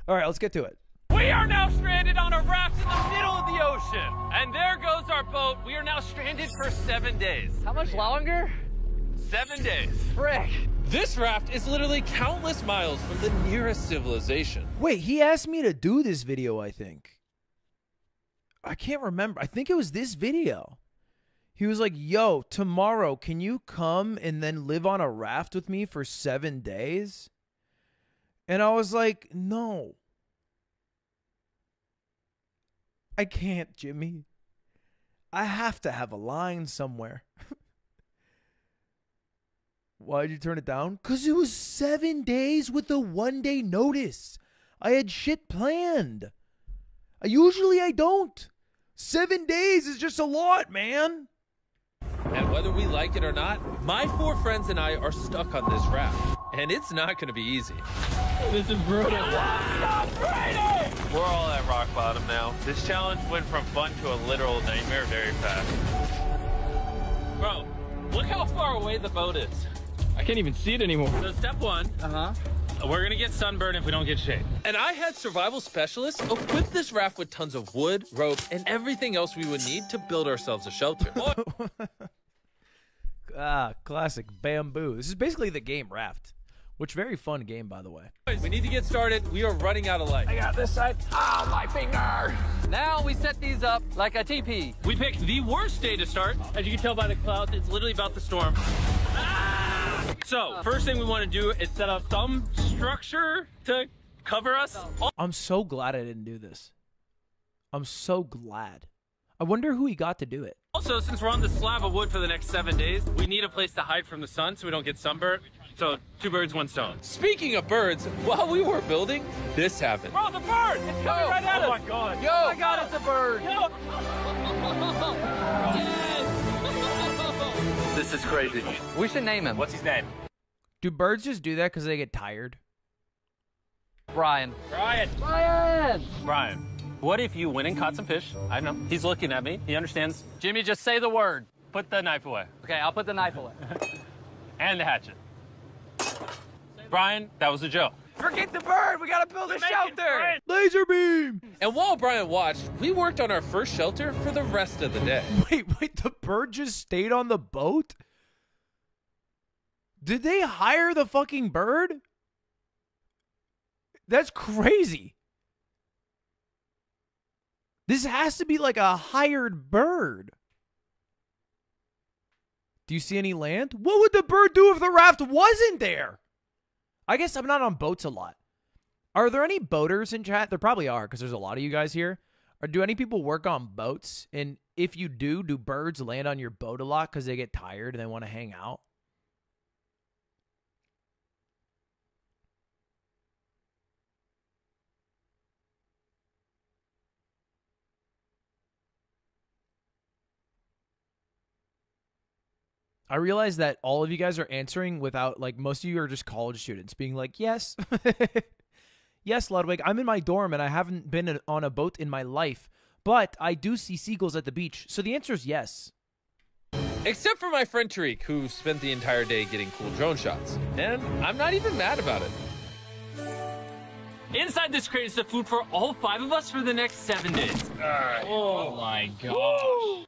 All right, let's get to it. We are now stranded on a raft in the middle of the ocean. And there goes our boat. We are now stranded for 7 days. How much longer? 7 days. Frick. This raft is literally countless miles from the nearest civilization. Wait, he asked me to do this video, I think. I can't remember. I think it was this video. He was like, yo, tomorrow, can you come and then live on a raft with me for 7 days? And I was like, no. I can't, Jimmy. I have to have a line somewhere. Why'd you turn it down? Because it was 7 days with a 1 day notice. I had shit planned. Usually I don't. 7 days is just a lot, man. And whether we like it or not, my 4 friends and I are stuck on this raft. And it's not going to be easy. This is brutal. We're all at rock bottom now. This challenge went from fun to a literal nightmare very fast. Bro, look how far away the boat is. I can't even see it anymore. So step 1. We're gonna get sunburned if we don't get shade. And I had survival specialists equip this raft with tons of wood, rope, and everything else we would need to build ourselves a shelter. Classic bamboo. This is basically the game Raft, which very fun game, by the way. We need to get started. We are running out of light. I got this side. Oh, my finger. Now we set these up like a teepee. We picked the worst day to start. As you can tell by the clouds, it's literally about the storm. So, first thing we want to do is set up some structure to cover us. I'm so glad I didn't do this. I'm so glad. I wonder who he got to do it. Also, since we're on the slab of wood for the next 7 days, we need a place to hide from the sun so we don't get sunburnt. So, 2 birds, 1 stone. Speaking of birds, while we were building, this happened. Bro, the bird! It's coming right at us! Oh my god. Yo, oh my god, it's a bird. Yo. This is crazy. We should name him. What's his name? Do birds just do that because they get tired? Brian. Brian. Brian. Brian. What if you went and caught some fish? I know. He's looking at me. He understands. Jimmy, just say the word. Put the knife away. Okay, I'll put the knife away. And the hatchet. Brian, that was a joke. Forget the bird. We gotta build a shelter. Laser beam! And while Brian watched, we worked on our first shelter for the rest of the day. Wait, the bird just stayed on the boat? Did they hire the fucking bird? That's crazy. This has to be like a hired bird. Do you see any land? What would the bird do if the raft wasn't there? I guess I'm not on boats a lot. Are there any boaters in chat? There probably are because there's a lot of you guys here. Or do any people work on boats? And if you do birds land on your boat a lot because they get tired and they want to hang out? I realize that all of you guys are answering without, like, most of you are just college students being like, yes. Yes, Ludwig, I'm in my dorm and I haven't been on a boat in my life, but I do see seagulls at the beach. So the answer is yes. Except for my friend Tariq, who spent the entire day getting cool drone shots. And I'm not even mad about it. Inside this crate is the food for all 5 of us for the next 7 days. Oh my gosh.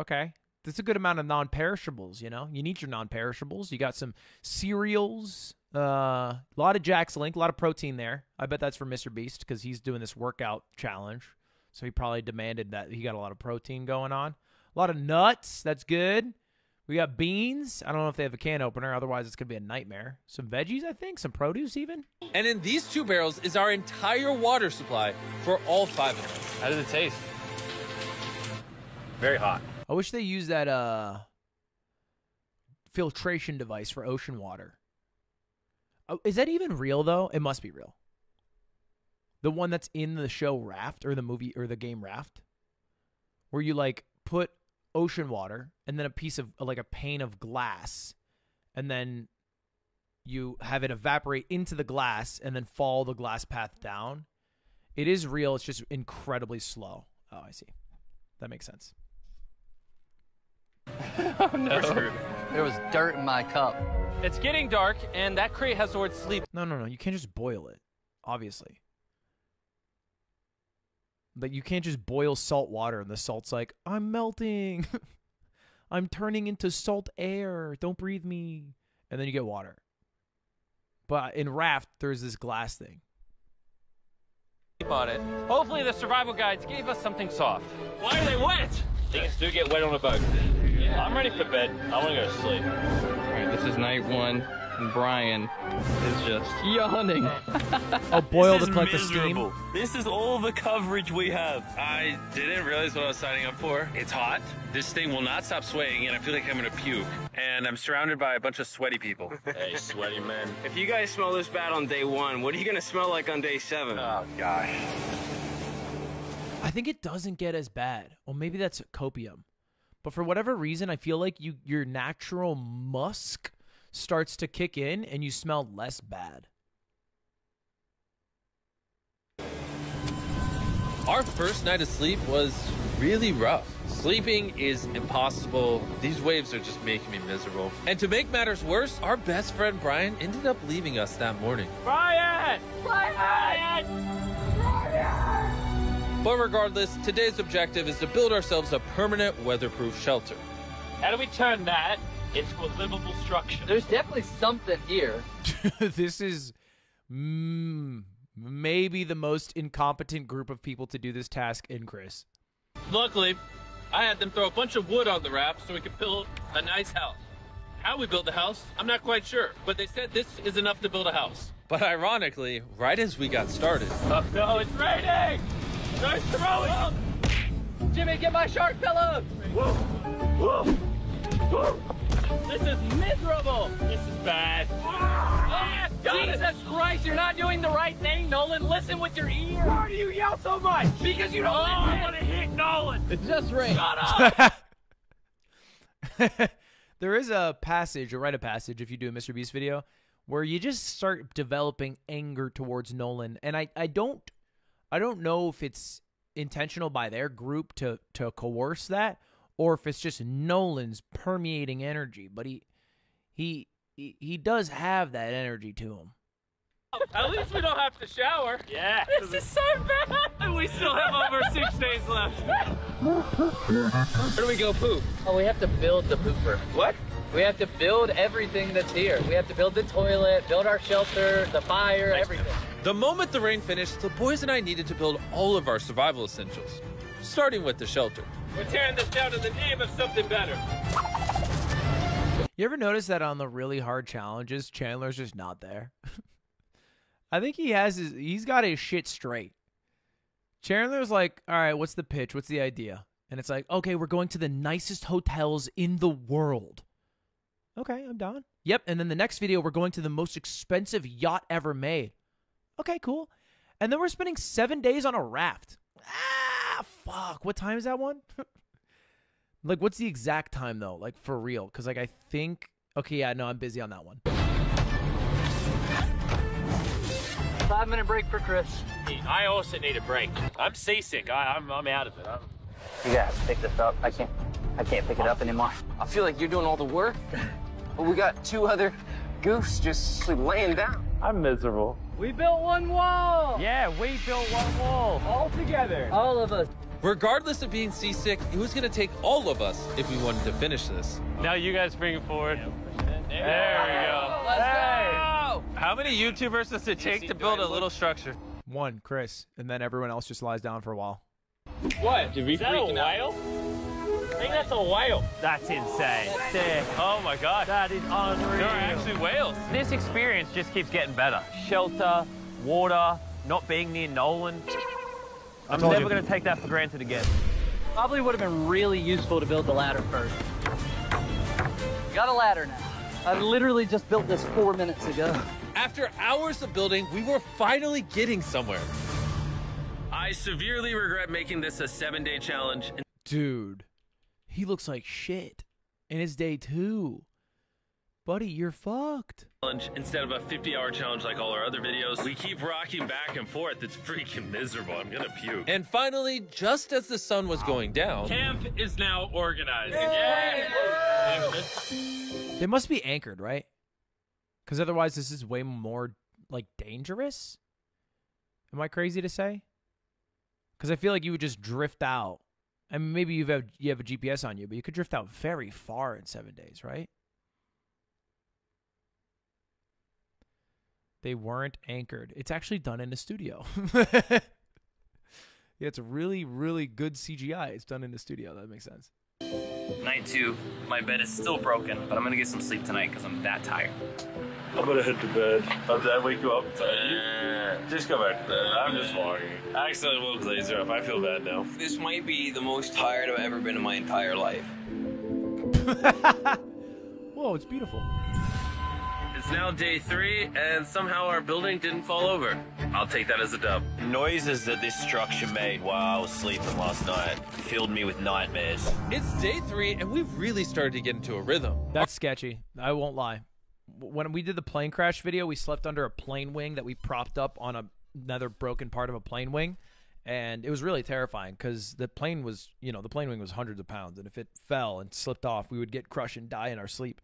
Okay. That's a good amount of non-perishables, you know? You need your non-perishables. You got some cereals, a lot of Jack's Link, a lot of protein there. I bet that's for MrBeast because he's doing this workout challenge. So he probably demanded that he got a lot of protein going on. A lot of nuts. That's good. We got beans. I don't know if they have a can opener. Otherwise, it's going to be a nightmare. Some veggies, I think. Some produce, even. And in these 2 barrels is our entire water supply for all 5 of us. How does it taste? Very hot. I wish they used that filtration device for ocean water. Oh, is that even real, though? It must be real. The one that's in the show Raft, or the movie, or the game Raft, where you, like, put ocean water and then a piece of, like, a pane of glass, and then you have it evaporate into the glass and then follow the glass path down. It is real. It's just incredibly slow. Oh, I see. That makes sense. Oh, no. There was dirt in my cup. It's getting dark, and that crate has the word sleep. No. You can't just boil it. obviously. Like, you can't just boil salt water and the salt's like, I'm melting. I'm turning into salt air. Don't breathe me. And then you get water. But in Raft, there's this glass thing. On it. Hopefully the survival guides gave us something soft. Why are they wet? Things do get wet on a boat. I'm ready for bed. I want to go to sleep. All right, this is night one, and Brian is just yawning. Oh, boil to collect the steam. This is all the coverage we have. I didn't realize what I was signing up for. It's hot. This thing will not stop swaying, and I feel like I'm gonna puke. And I'm surrounded by a bunch of sweaty people. Hey, sweaty man. If you guys smell this bad on day 1, what are you gonna smell like on day 7? Oh, gosh. I think it doesn't get as bad. Well, maybe that's copium. But for whatever reason, I feel like your natural musk starts to kick in and you smell less bad. Our first night of sleep was really rough. Sleeping is impossible. These waves are just making me miserable. And to make matters worse, our best friend Brian ended up leaving us that morning. Brian! But regardless, today's objective is to build ourselves a permanent weatherproof shelter. How do we turn that into a livable structure? There's definitely something here. This is maybe the most incompetent group of people to do this task in Chris. Luckily, I had them throw a bunch of wood on the raft so we could build a nice house. How we built the house, I'm not quite sure, but they said this is enough to build a house. But ironically, right as we got started, Oh no, it's raining! Start throwing! Jimmy, get my shark pillow! This is miserable! This is bad. Ah, Jesus Christ, you're not doing the right thing, Nolan. Listen with your ear. Why do you yell so much? Because you don't I want to hit Nolan! It just rained. Shut up! There is a passage, a rite of passage, if you do a MrBeast video, where you just start developing anger towards Nolan. And I don't know if it's intentional by their group to coerce that, or if it's just Nolan's permeating energy. But he does have that energy to him. At least we don't have to shower. Yeah. This is so bad. And we still have over 6 days left. Where do we go poop? Oh, we have to build the pooper. What? We have to build everything that's here. We have to build the toilet, build our shelter, the fire, everything. the moment the rain finished, the boys and I needed to build all of our survival essentials, starting with the shelter. We're tearing this down in the name of something better. You ever notice that on the really hard challenges, Chandler's just not there? I think he's got his shit straight. Chandler's like, all right, what's the pitch? What's the idea? And it's like, okay, we're going to the nicest hotels in the world. Okay, I'm down. Yep, and then the next video, we're going to the most expensive yacht ever made. Okay, cool. And then we're spending 7 days on a raft. Ah, fuck. What time is that one? Like, what's the exact time, though? Like, for real? Because, like, I think... Okay, yeah, no, I'm busy on that one. 5-minute break for Chris. I also need a break. I'm seasick. I'm out of it. You gotta pick this up. I can't pick it up anymore. I feel like you're doing all the work, but we got 2 other goofs just laying down. I'm miserable. We built one wall. Yeah, we built one wall. All together. All of us. Regardless of being seasick, it was going to take all of us if we wanted to finish this. Now you guys bring it forward. There we go. Let's go. How many YouTubers does it take to build a little structure? One, Chris. And then everyone else just lies down for a while. What? Is that a whale? I think that's a whale. That's insane. Oh my god. That is unreal. There are actually whales. This experience just keeps getting better. Shelter, water, not being near Nolan. I'm never going to take that for granted again. Probably would have been really useful to build the ladder first. Got a ladder now. I literally just built this 4 minutes ago. After hours of building, we were finally getting somewhere. I severely regret making this a 7-day challenge. Dude, he looks like shit. And it's day 2. Buddy, you're fucked. Instead of a 50-hour challenge like all our other videos, we keep rocking back and forth. It's freaking miserable. I'm gonna puke. And finally, just as the sun was going down, Camp is now organized. They must be anchored, right? Because otherwise this is way more, like, dangerous. Am I crazy to say? Because I feel like you would just drift out. I mean, maybe you have a GPS on you, but you could drift out very far in 7 days, right? They weren't anchored. It's actually done in the studio. Yeah, it's really, really good CGI. It's done in the studio. That makes sense. Night 2, my bed is still broken, but I'm gonna get some sleep tonight because I'm that tired. I'm gonna head to bed. Did I wake you up? Just go back to bed. I'm just walking. I accidentally woke Laser up. I feel bad now. This might be the most tired I've ever been in my entire life. Whoa, it's beautiful. It's now day 3, and somehow our building didn't fall over. I'll take that as a dub. Noises that this structure made while I was sleeping last night filled me with nightmares. It's day 3, and we've really started to get into a rhythm. That's sketchy. I won't lie. When we did the plane crash video, we slept under a plane wing that we propped up on another broken part of a plane wing. And it was really terrifying because the plane was, the plane wing was hundreds of pounds. And if it fell and slipped off, we would get crushed and die in our sleep.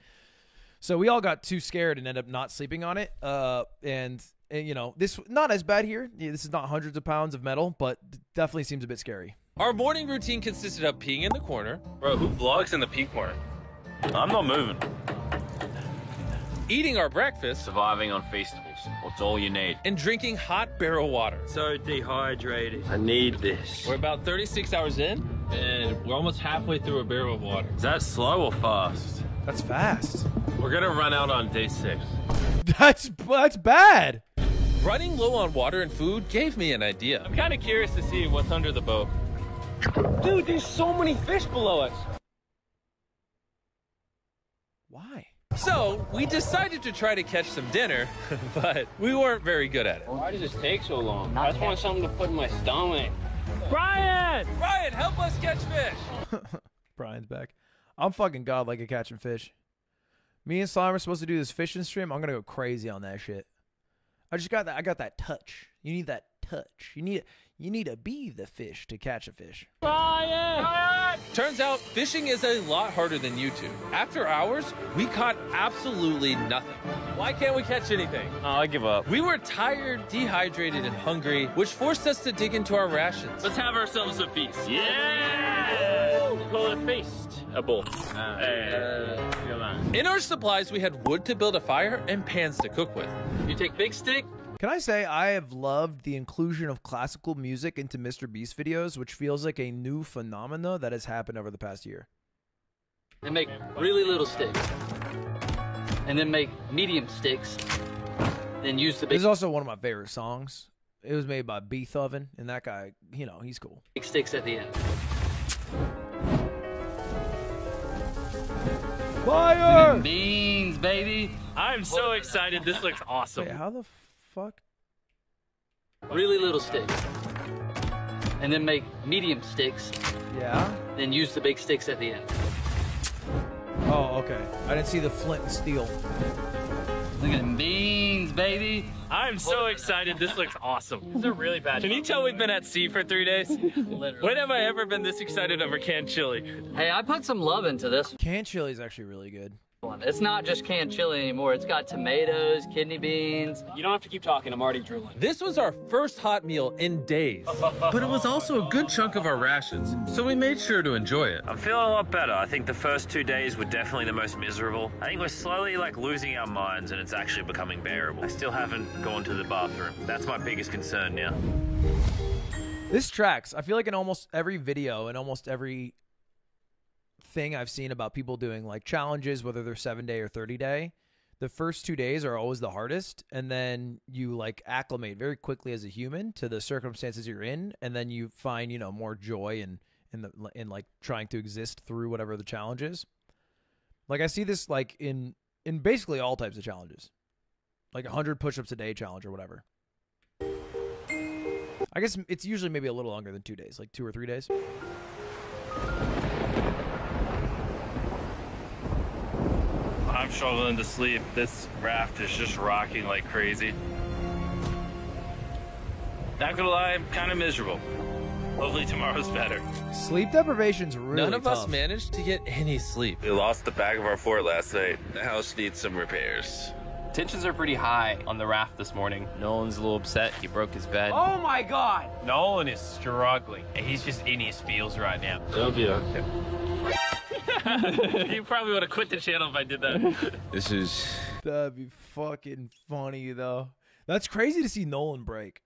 So we all got too scared and ended up not sleeping on it. And this not as bad here. This is not hundreds of pounds of metal, but definitely seems a bit scary. Our morning routine consisted of peeing in the corner. Bro, who vlogs in the pee corner? I'm not moving. Eating our breakfast. Surviving on Feastables. What's all you need? And drinking hot barrel water. So dehydrated. I need this. We're about 36 hours in, and we're almost halfway through a barrel of water. Is that slow or fast? That's fast. We're gonna run out on day 6. That's bad. Running low on water and food gave me an idea. I'm kind of curious to see what's under the boat. Dude, there's so many fish below us. Why? So we decided to try to catch some dinner, but we weren't very good at it. Why does this take so long? I just want something to put in my stomach. Brian! Brian, help us catch fish! Brian's back. I'm fucking godlike at catching fish. Me and Slime are supposed to do this fishing stream. I'm gonna go crazy on that shit. I got that touch. You need that touch. You need to be the fish to catch a fish. Brian! Turns out fishing is a lot harder than YouTube. After hours, we caught absolutely nothing. Why can't we catch anything? Oh, I give up. We were tired, dehydrated, and hungry, which forced us to dig into our rations. Let's have ourselves a feast. Yeah! Call it feastable. In our supplies, we had wood to build a fire and pans to cook with. You take big stick? Can I say I have loved the inclusion of classical music into MrBeast videos, which feels like a new phenomena that has happened over the past year. And make really little sticks. And then make medium sticks. Then use the This big is also one of my favorite songs. It was made by Beethoven, and that guy, he's cool. sticks at the end. Fire! Beans, baby. I'm so excited. This looks awesome. Wait, how the fuck? Really little sticks. And then make medium sticks. Yeah? Then use the big sticks at the end. Oh, okay. I didn't see the flint and steel. Look at them beans, baby. I'm so excited. This looks awesome. This is a really bad. Can you tell we've been at sea for 3 days? Literally. When have I ever been this excited over canned chili? Hey, I put some love into this Canned chili is actually really good. one. It's not just canned chili anymore. It's got tomatoes, kidney beans. You don't have to keep talking. I'm already drooling. This was our first hot meal in days, but it was also a good chunk of our rations, so we made sure to enjoy it. I'm feeling a lot better. I think the first 2 days were definitely the most miserable. I think we're slowly losing our minds and it's actually becoming bearable. I still haven't gone to the bathroom. That's my biggest concern now. This tracks. I feel like in almost every video and almost every thing I've seen about people doing like challenges, whether they're 7-day or 30-day, the first 2 days are always the hardest, and then you like acclimate very quickly as a human to the circumstances you're in, and then you find more joy in like trying to exist through whatever the challenge is. Like I see this like in basically all types of challenges, like 100 push-ups a day challenge or whatever. I guess it's usually maybe a little longer than 2 days, like 2 or 3 days. I'm struggling to sleep. This raft is just rocking like crazy. Not gonna lie, I'm kind of miserable. Hopefully tomorrow's better. Sleep deprivation's really None of us tough. managed to get any sleep. We lost the back of our fort last night. The house needs some repairs. Tensions are pretty high on the raft this morning. Nolan's a little upset. He broke his bed. Oh my God! Nolan is struggling. He's just in his feels right now. It'll be okay. You probably would have quit the channel if I did that. That'd be fucking funny, though. That's crazy to see Nolan break.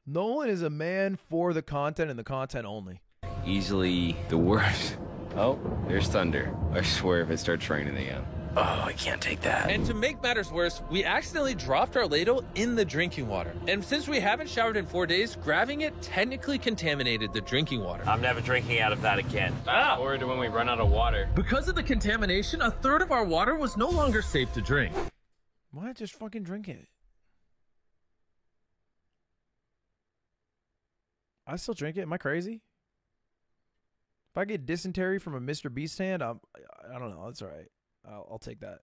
Nolan is a man for the content and the content only. Easily the worst. Oh, there's thunder. I swear if it starts raining again. Oh, I can't take that. And to make matters worse, we accidentally dropped our ladle in the drinking water. And since we haven't showered in 4 days, grabbing it technically contaminated the drinking water. I'm never drinking out of that again. Fast forward to when we run out of water. Because of the contamination, a third of our water was no longer safe to drink. Why not just fucking drink it? I still drink it. Am I crazy? If I get dysentery from a MrBeast hand, I don't know. That's all right. I'll take that.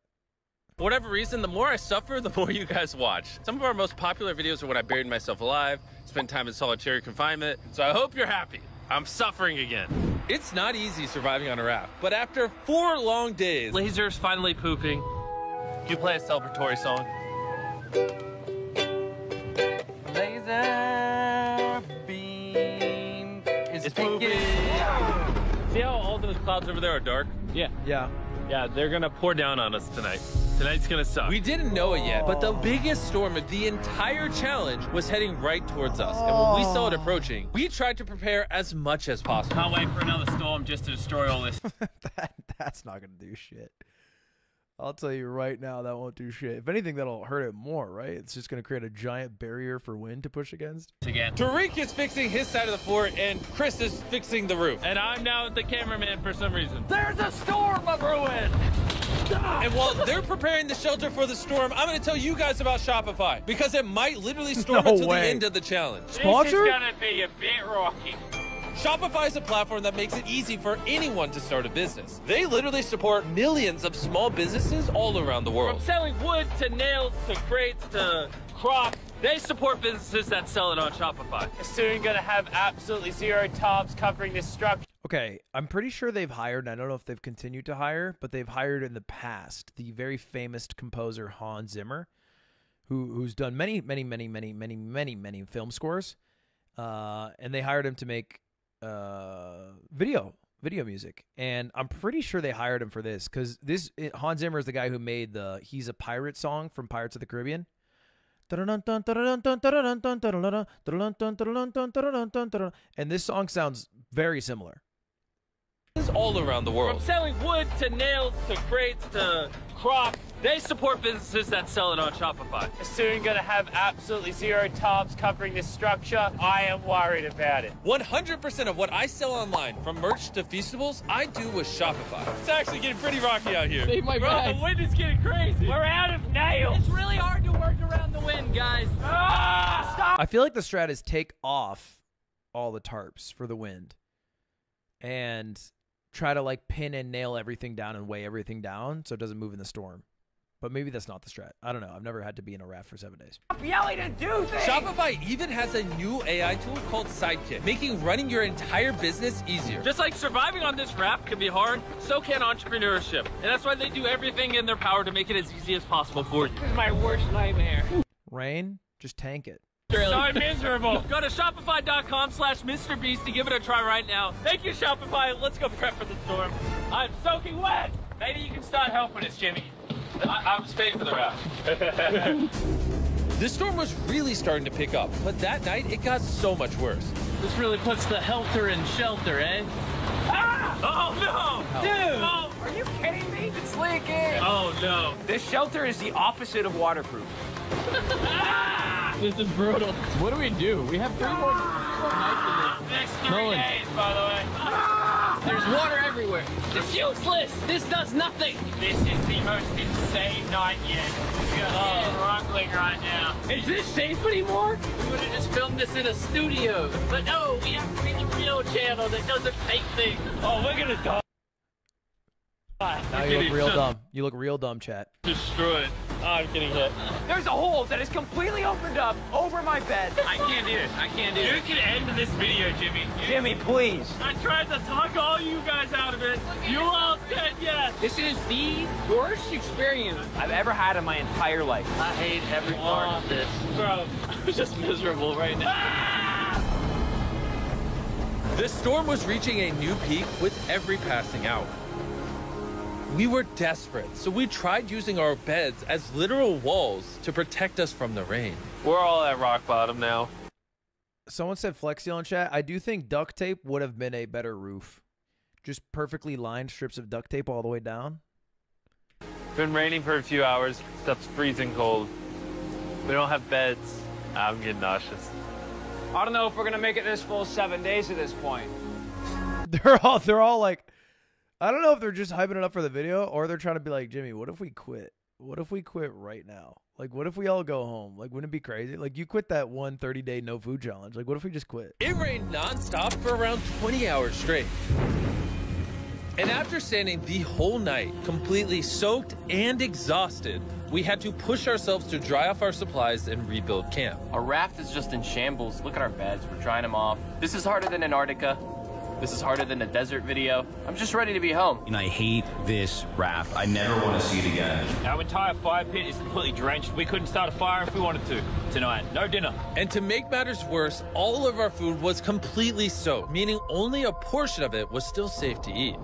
For whatever reason, the more I suffer, the more you guys watch. Some of our most popular videos are when I buried myself alive, spent time in solitary confinement, so I hope you're happy. I'm suffering again. It's not easy surviving on a raft, but after 4 long days, Laser's finally pooping. You play a celebratory song. Laser beam is pooping. See how all those clouds over there are dark? Yeah. Yeah. Yeah, they're gonna pour down on us tonight. Tonight's gonna suck. We didn't know it yet, but the biggest storm of the entire challenge was heading right towards us. And when we saw it approaching, we tried to prepare as much as possible. Can't wait for another storm just to destroy all this. That's not gonna do shit. I'll tell you right now, that won't do shit. If anything, that'll hurt it more, right? It's just gonna create a giant barrier for wind to push against. Again. Tariq is fixing his side of the fort, and Chris is fixing the roof. And I'm now the cameraman for some reason. There's a storm of ruin! And while they're preparing the shelter for the storm, I'm going to tell you guys about Shopify, because it might literally storm No until way. the end of the challenge. Sponsor? This is gonna be a bit rocky. Shopify is a platform that makes it easy for anyone to start a business. They literally support millions of small businesses all around the world. From selling wood to nails to crates to crops, they support businesses that sell it on Shopify. Soon gonna have absolutely 0 tops covering this structure. Okay, I'm pretty sure they've hired, and I don't know if they've continued to hire, but they've hired in the past the very famous composer Hans Zimmer, who's done many film scores, and they hired him to make video music. And I'm pretty sure they hired him for this, because Hans Zimmer is the guy who made the He's a Pirate song from Pirates of the Caribbean. And this song sounds very similar. All around the world. From selling wood to nails to crates to crops, they support businesses that sell it on Shopify. Soon gonna have absolutely 0 tops covering this structure. I am worried about it. 100% of what I sell online, from merch to feastables, I do with Shopify. It's actually getting pretty rocky out here. Bro, the wind is getting crazy. We're out of nails. It's really hard to work around the wind, guys. Stop. I feel like the strat is take off all the tarps for the wind and try to like pin and nail everything down and weigh everything down so it doesn't move in the storm. But maybe that's not the strat. I don't know. I've never had to be in a raft for 7 days. Stop yelling and do things! Shopify even has a new AI tool called Sidekick, making running your entire business easier. Just like surviving on this raft can be hard, so can entrepreneurship. And that's why they do everything in their power to make it as easy as possible for you. This is my worst nightmare. Rain, just tank it. So miserable. Go to shopify.com/MrBeast to give it a try right now. Thank you, Shopify. Let's go prep for the storm. I'm soaking wet. Maybe you can start helping us, Jimmy. I'm paying for the raft. This storm was really starting to pick up, but that night it got so much worse. This really puts the helter in shelter, eh? Ah! Oh, no! Dude! Oh, Are you kidding me? It's leaking! oh no. This shelter is the opposite of waterproof. This is brutal. What do we do? We have 3 more nights in this. Next 3 days, by the way. There's water everywhere. It's useless. This does nothing. This is the most insane night yet. We are struggling right now. Is this safe anymore? We would have just filmed this in a studio. But no, we have to be the real channel that doesn't fake things. Oh, we're gonna die. Now you look real dumb. You look real dumb, chat. Destroyed. Oh, I'm getting hit. There's a hole that is completely opened up over my bed. I can't do it. I can't do it. You can end this video, Jimmy. Jimmy, please. I tried to talk all you guys out of it. You all said yes. This is the worst experience I've ever had in my entire life. I hate every part of this. Bro, I'm just miserable right now. The storm was reaching a new peak with every passing hour. We were desperate, so we tried using our beds as literal walls to protect us from the rain. We're all at rock bottom now. Someone said Flex Steel in chat. I do think duct tape would have been a better roof. Just perfectly lined strips of duct tape all the way down. Been raining for a few hours. Stuff's freezing cold. We don't have beds. I'm getting nauseous. I don't know if we're gonna make it this full 7 days at this point. They're all like, I don't know if they're just hyping it up for the video or they're trying to be like, Jimmy, what if we quit? What if we quit right now? Like, what if we all go home? Like, wouldn't it be crazy? Like, you quit that 30-day no food challenge. Like, what if we just quit? It rained nonstop for around 20 hours straight. And after standing the whole night, completely soaked and exhausted, we had to push ourselves to dry off our supplies and rebuild camp. Our raft is just in shambles. Look at our beds. We're drying them off. This is harder than Antarctica. This is harder than a desert video. I'm just ready to be home. And I hate this raft. I never want to see it again. Our entire fire pit is completely drenched. We couldn't start a fire if we wanted to. Tonight, no dinner. And to make matters worse, all of our food was completely soaked, meaning only a portion of it was still safe to eat.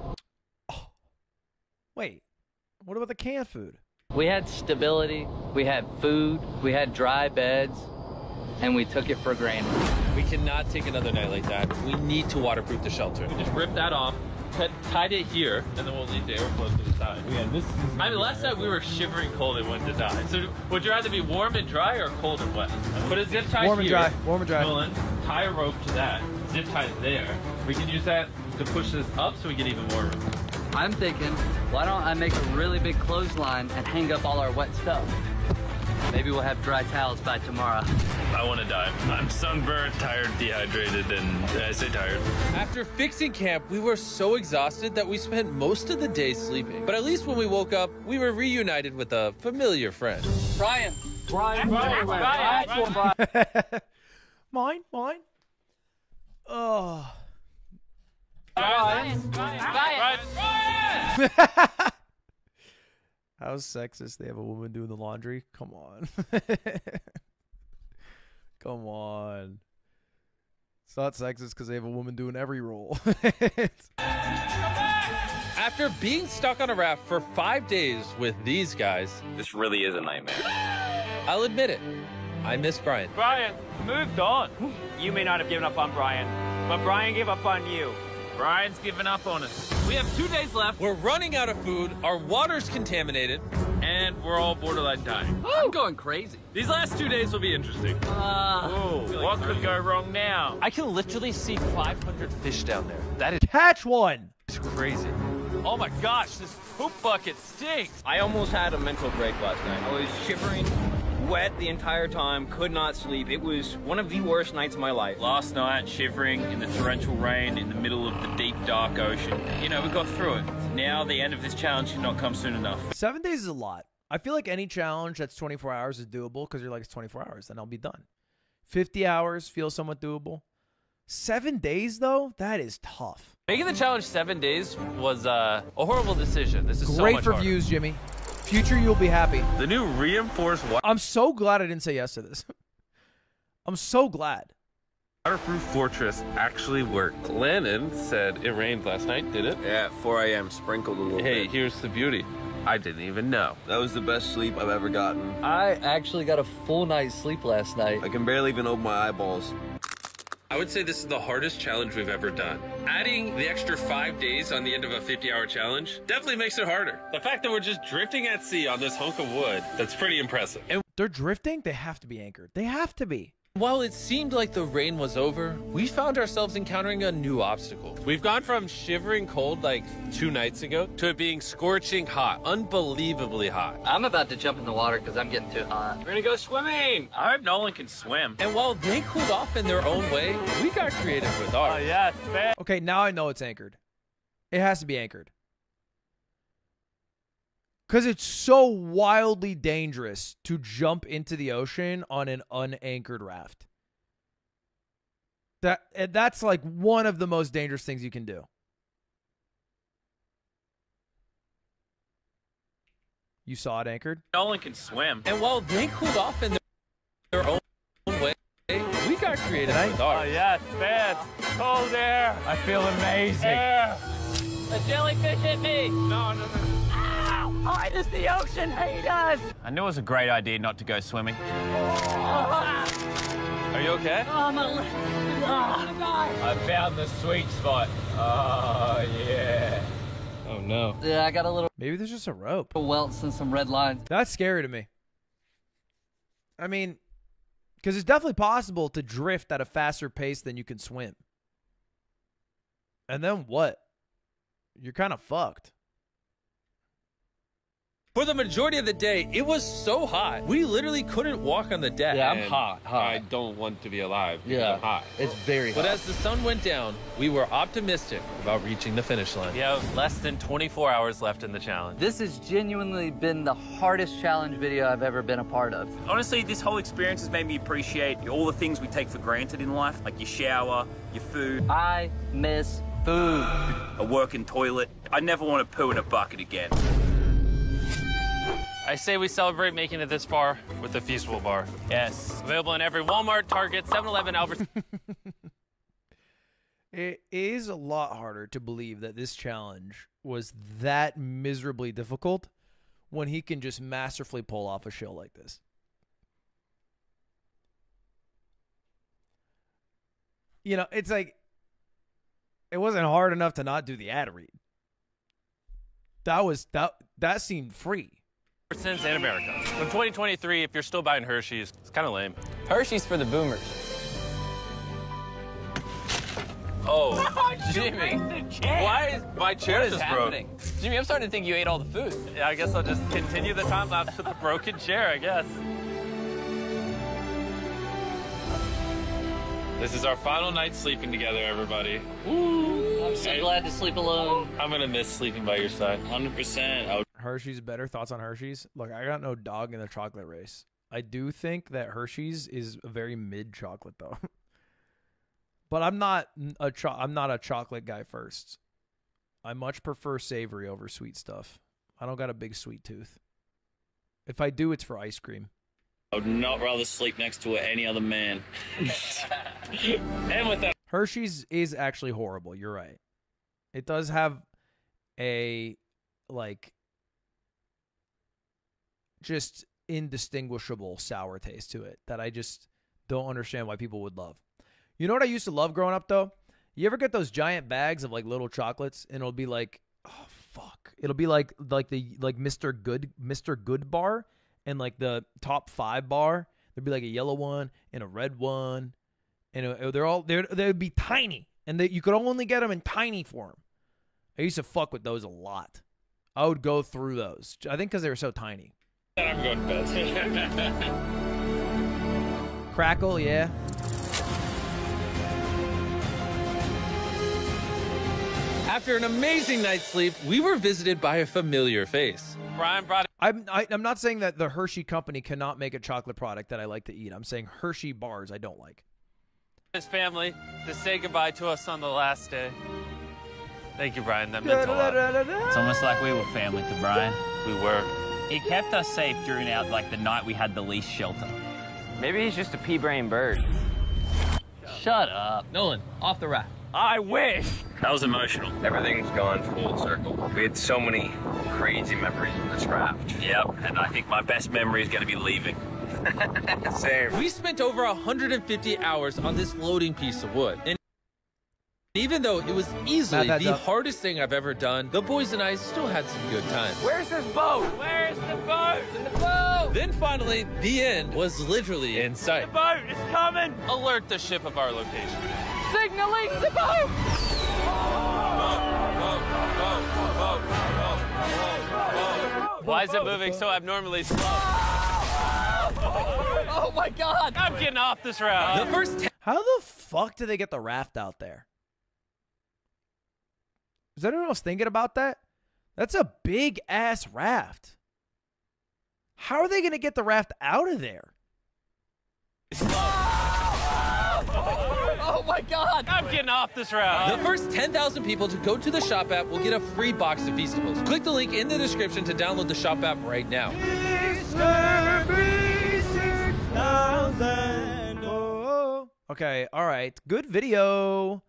Oh. Wait, what about the canned food? We had stability, we had food, we had dry beds, and we took it for granted. We cannot take another night like that. We need to waterproof the shelter. We just ripped that off, tied it here, and then we'll leave the airflow to the side. Yeah, this is... I mean, last time we were shivering cold and went to die. So would you rather be warm and dry or cold and wet? Put a zip tie Warm and here. dry. Warm and dry. Nolan, tie a rope to that. Zip tie it there. We can use that to push this up so we get even more room. I'm thinking, why don't I make a really big clothesline and hang up all our wet stuff? Maybe we'll have dry towels by tomorrow. I want to die. I'm sunburnt, tired, dehydrated, and I say tired. After fixing camp, we were so exhausted that we spent most of the day sleeping. But at least when we woke up, we were reunited with a familiar friend. Brian. Mine. Oh. Brian. How sexist they have a woman doing the laundry. Come on. Come on. It's not sexist because they have a woman doing every role. After being stuck on a raft for 5 days with these guys, This really is a nightmare. I'll admit it, I miss Brian. Brian, moved on. You may not have given up on Brian, but Brian gave up on you. Brian's giving up on us. We have 2 days left, We're running out of food, our water's contaminated. and we're all borderline dying. I'm going crazy. These last 2 days will be interesting. What could go wrong now? I can literally see 500 fish down there. That is Catch one. crazy. Oh my gosh, this poop bucket stinks. I almost had a mental break last night. I was shivering, wet the entire time, could not sleep. It was one of the worst nights of my life. Last night, shivering in the torrential rain in the middle of the deep, dark ocean. You know, we got through it. Now, the end of this challenge cannot come soon enough. 7 days is a lot. I feel like any challenge that's 24 hours is doable because you're like, it's 24 hours, then I'll be done. 50 hours feels somewhat doable. 7 days, though, that is tough. Making the challenge 7 days was a horrible decision. This is so Great much for harder. views, Jimmy. Future, you'll be happy. The new reinforced I'm so glad I didn't say yes to this. I'm so glad. Waterproof fortress actually worked. Lennon said it rained last night, did it? Yeah, at 4 a.m. sprinkled a little Hey, bit. here's the beauty. I didn't even know. That was the best sleep I've ever gotten. I actually got a full night's sleep last night. I can barely even open my eyeballs. I would say this is the hardest challenge we've ever done. Adding the extra 5 days on the end of a 50-hour challenge definitely makes it harder. The fact that we're just drifting at sea on this hunk of wood, that's pretty impressive. And they're drifting? They have to be anchored. They have to be. While it seemed like the rain was over, we found ourselves encountering a new obstacle. We've gone from shivering cold like 2 nights ago to it being scorching hot, unbelievably hot. I'm about to jump in the water because I'm getting too hot. We're gonna go swimming. I hope Nolan can swim. And while they cooled off in their own way, we got creative with ours. Oh, yeah, it's fair. Okay, now I know it's anchored. It has to be anchored. Because it's so wildly dangerous to jump into the ocean on an unanchored raft. That's like one of the most dangerous things you can do. You saw it anchored? No one can swim. And while they cooled off in their own way, we got creative with ours. Oh, yes, man. Cold air. I feel amazing. Air. A jellyfish hit me. No. Ow! Oh, it is the ocean haters. I knew it was a great idea not to go swimming. Are you okay? Oh, my leg. I found the sweet spot. Oh, yeah. Oh, no. Yeah, I got a little Maybe there's just a rope. welts and some red lines. That's scary to me. I mean, because it's definitely possible to drift at a faster pace than you can swim. And then what? You're kind of fucked. For the majority of the day, it was so hot. We literally couldn't walk on the deck. Yeah, I'm hot. I don't want to be alive. because Yeah. I'm hot. It's very But hot. as the sun went down, we were optimistic about reaching the finish line. You have less than 24 hours left in the challenge. This has genuinely been the hardest challenge video I've ever been a part of. Honestly, this whole experience has made me appreciate all the things we take for granted in life, like your shower, your food, I miss food. a working toilet. I never want to poo in a bucket again. I say we celebrate making it this far with the Feastable Bar. Yes. Available in every Walmart, Target, 7-Eleven, Albertsons. It is a lot harder to believe that this challenge was that miserably difficult when he can just masterfully pull off a show like this. You know, it's like, it wasn't hard enough to not do the ad read. That seemed free. Albertsons and America. In 2023, if you're still buying Hershey's, it's kind of lame. Hershey's for the boomers. Oh, Jimmy, why is my chair what is just broke? happening? Jimmy, I'm starting to think you ate all the food. Yeah, I guess I'll just continue the time lapse with the broken chair, I guess. This is our final night sleeping together, everybody. I'm so glad to sleep alone. I'm gonna miss sleeping by your side. 100%. Hershey's better. Thoughts on Hershey's? Look, I got no dog in the chocolate race. I do think that Hershey's is a very mid chocolate though. But I'm not a chocolate guy first. I much prefer savory over sweet stuff. I don't got a big sweet tooth. If I do, it's for ice cream. I would not rather sleep next to any other man. And with that, Hershey's is actually horrible. You're right. It does have a, like, just indistinguishable sour taste to it that I just don't understand why people would love. You know what I used to love growing up, though? You ever get those giant bags of, like, little chocolates, and it'll be like, oh, fuck. It'll be like Mr. Good bar, and like the top 5 bar. There'd be like a yellow one and a red one, and they'd be tiny, and you could only get them in tiny form. I used to fuck with those a lot. I would go through those. I think because they were so tiny. I'm going to bed. Crackle, yeah. After an amazing night's sleep, we were visited by a familiar face. Brian brought I'm not saying that the Hershey company cannot make a chocolate product that I like to eat. I'm saying Hershey bars I don't like. his family to say goodbye to us on the last day. Thank you, Brian. That meant a lot. It's almost like we were family to Brian. We were. He kept us safe during the night we had the least shelter. Maybe he's just a pea-brain bird. Shut up. Nolan, off the raft. I wish. That was emotional. Everything's gone full circle. We had so many crazy memories of this raft. Yep, and I think my best memory is going to be leaving. Same. We spent over 150 hours on this floating piece of wood. And even though it was easily Matt, the up. hardest thing I've ever done, the boys and I still had some good times. Where's this boat? Where's the boat? The boat! Then finally, the end was literally in sight. The boat is coming! Alert the ship of our location. Signaling the boat! Why is it moving so abnormally slow? Oh my God! I'm getting off this raft. The first How the fuck did they get the raft out there? Is anyone else thinking about that? That's a big ass raft. How are they going to get the raft out of there? Oh my God! I'm getting off this raft. The first 10,000 people to go to the Shop app will get a free box of Feastables. Click the link in the description to download the Shop app right now. Okay, all right. Good video.